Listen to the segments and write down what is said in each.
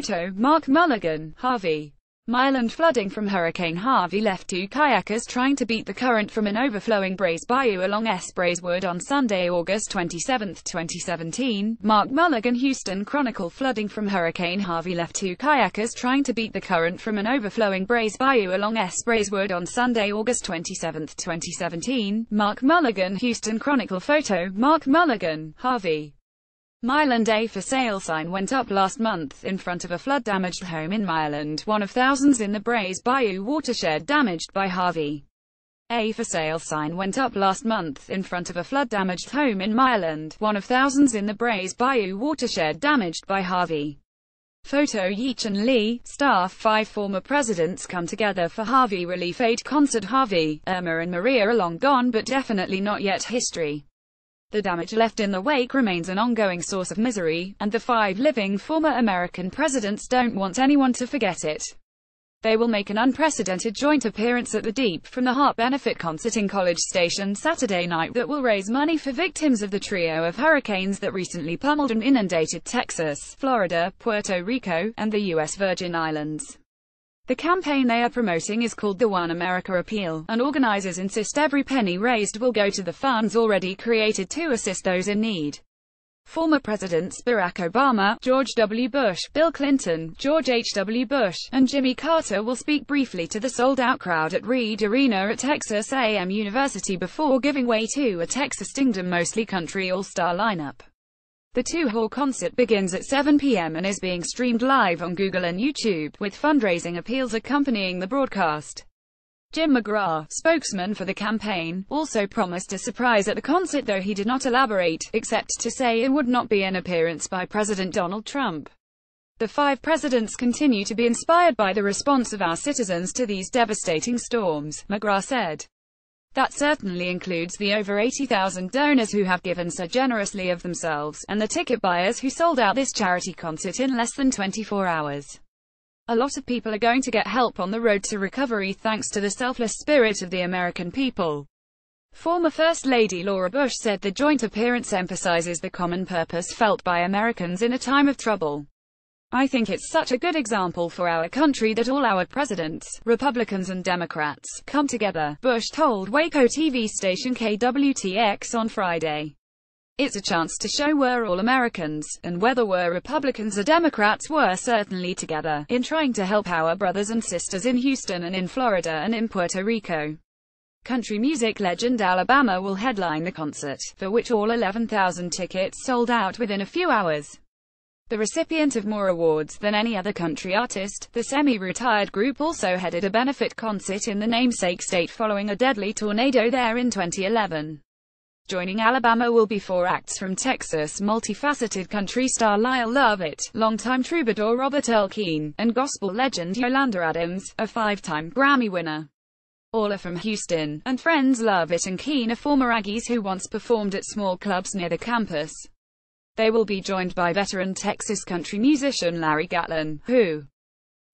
Photo, Mark Mulligan, Harvey. Milan flooding from Hurricane Harvey left two kayakers trying to beat the current from an overflowing Braes Bayou along Braeswood on Sunday, August 27, 2017. Mark Mulligan. Houston Chronicle. Flooding from Hurricane Harvey left two kayakers trying to beat the current from an overflowing Braes Bayou along Braeswood on Sunday, August 27, 2017. Mark Mulligan. Houston Chronicle. Photo, Mark Mulligan, Harvey. Milan Day for sale sign went up last month in front of a flood-damaged home in Milan, one of thousands in the Braes Bayou watershed damaged by Harvey. A for sale sign went up last month in front of a flood-damaged home in Milan, one of thousands in the Braes Bayou watershed damaged by Harvey. Photo, Yeech and Lee. Staff. 5 former presidents come together for Harvey relief aid concert. Harvey, Irma and Maria are long gone but definitely not yet history. The damage left in the wake remains an ongoing source of misery, and the 5 living former American presidents don't want anyone to forget it. They will make an unprecedented joint appearance at the Deep from the Heart benefit concert in College Station Saturday night that will raise money for victims of the trio of hurricanes that recently pummeled and inundated Texas, Florida, Puerto Rico, and the U.S. Virgin Islands. The campaign they are promoting is called the One America Appeal, and organizers insist every penny raised will go to the funds already created to assist those in need. Former presidents Barack Obama, George W. Bush, Bill Clinton, George H. W. Bush, and Jimmy Carter will speak briefly to the sold-out crowd at Reed Arena at Texas A&M University before giving way to a Texas Kingdom mostly country all-star lineup. The 2-hour concert begins at 7 p.m. and is being streamed live on Google and YouTube, with fundraising appeals accompanying the broadcast. Jim McGraw, spokesman for the campaign, also promised a surprise at the concert, though he did not elaborate, except to say it would not be an appearance by President Donald Trump. The 5 presidents continue to be inspired by the response of our citizens to these devastating storms, McGraw said. That certainly includes the over 80,000 donors who have given so generously of themselves, and the ticket buyers who sold out this charity concert in less than 24 hours. A lot of people are going to get help on the road to recovery thanks to the selfless spirit of the American people. Former First Lady Laura Bush said the joint appearance emphasizes the common purpose felt by Americans in a time of trouble. I think it's such a good example for our country that all our presidents, Republicans and Democrats, come together, Bush told Waco TV station KWTX on Friday. It's a chance to show we're all Americans, and whether we're Republicans or Democrats, we're certainly together, in trying to help our brothers and sisters in Houston and in Florida and in Puerto Rico. Country music legend Alabama will headline the concert, for which all 11,000 tickets sold out within a few hours. The recipient of more awards than any other country artist, the semi-retired group also headed a benefit concert in the namesake state following a deadly tornado there in 2011. Joining Alabama will be 4 acts from Texas, multifaceted country star Lyle Lovett, longtime troubadour Robert Earl Keen, and gospel legend Yolanda Adams, a 5-time Grammy winner. All are from Houston, and friends Lovett and Keen are former Aggies who once performed at small clubs near the campus. They will be joined by veteran Texas country musician Larry Gatlin, who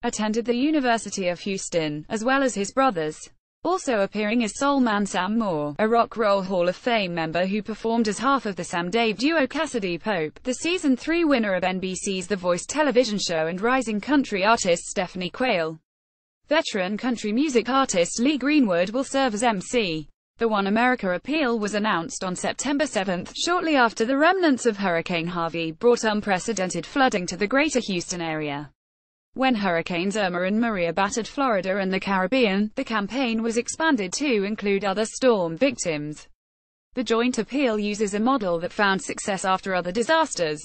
attended the University of Houston, as well as his brothers. Also appearing is soul man Sam Moore, a Rock Roll Hall of Fame member who performed as half of the Sam Dave duo Cassidy Pope, the Season 3 winner of NBC's The Voice television show, and rising country artist Stephanie Quayle. Veteran country music artist Lee Greenwood will serve as MC. The One America Appeal was announced on September 7, shortly after the remnants of Hurricane Harvey brought unprecedented flooding to the greater Houston area. When Hurricanes Irma and Maria battered Florida and the Caribbean, the campaign was expanded to include other storm victims. The joint appeal uses a model that found success after other disasters.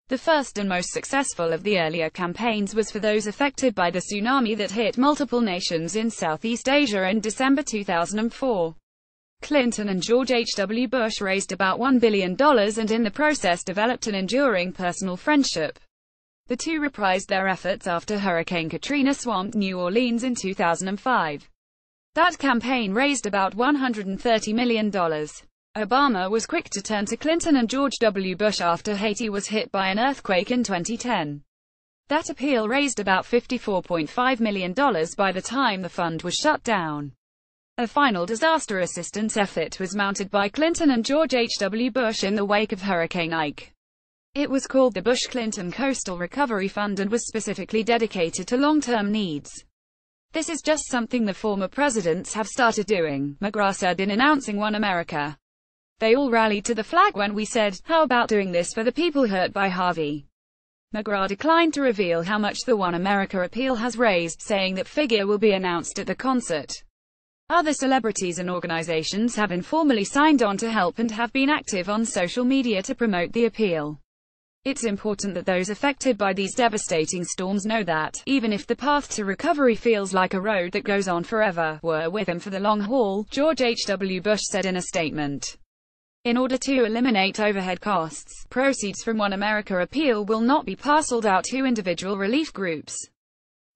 The first and most successful of the earlier campaigns was for those affected by the tsunami that hit multiple nations in Southeast Asia in December 2004. Clinton and George H. W. Bush raised about $1 billion and in the process developed an enduring personal friendship. The two reprised their efforts after Hurricane Katrina swamped New Orleans in 2005. That campaign raised about $130 million. Obama was quick to turn to Clinton and George W. Bush after Haiti was hit by an earthquake in 2010. That appeal raised about $54.5 million by the time the fund was shut down. A final disaster assistance effort was mounted by Clinton and George H. W. Bush in the wake of Hurricane Ike. It was called the Bush-Clinton Coastal Recovery Fund and was specifically dedicated to long-term needs. This is just something the former presidents have started doing, McGrath said in announcing One America. They all rallied to the flag when we said, how about doing this for the people hurt by Harvey? McGrath declined to reveal how much the One America appeal has raised, saying that figure will be announced at the concert. Other celebrities and organizations have informally signed on to help and have been active on social media to promote the appeal. It's important that those affected by these devastating storms know that, even if the path to recovery feels like a road that goes on forever, we're with them for the long haul, George H.W. Bush said in a statement. In order to eliminate overhead costs, proceeds from One America appeal will not be parceled out to individual relief groups.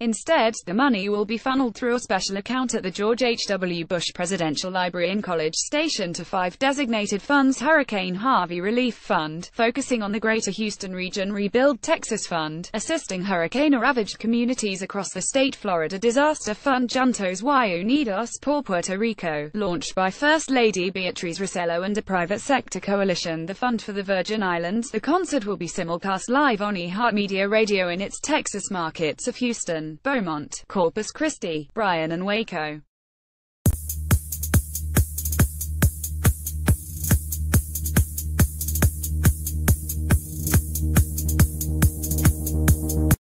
Instead, the money will be funneled through a special account at the George H.W. Bush Presidential Library in College Station to 5 designated funds: Hurricane Harvey Relief Fund, focusing on the Greater Houston region; Rebuild Texas Fund, assisting hurricane-ravaged communities across the state; Florida Disaster Fund; Juntos y Unidos por Puerto Rico, launched by First Lady Beatriz Rosello and a private sector coalition; the Fund for the Virgin Islands. The concert will be simulcast live on iHeartMedia Radio in its Texas markets of Houston, Beaumont, Corpus Christi, Bryan and Waco.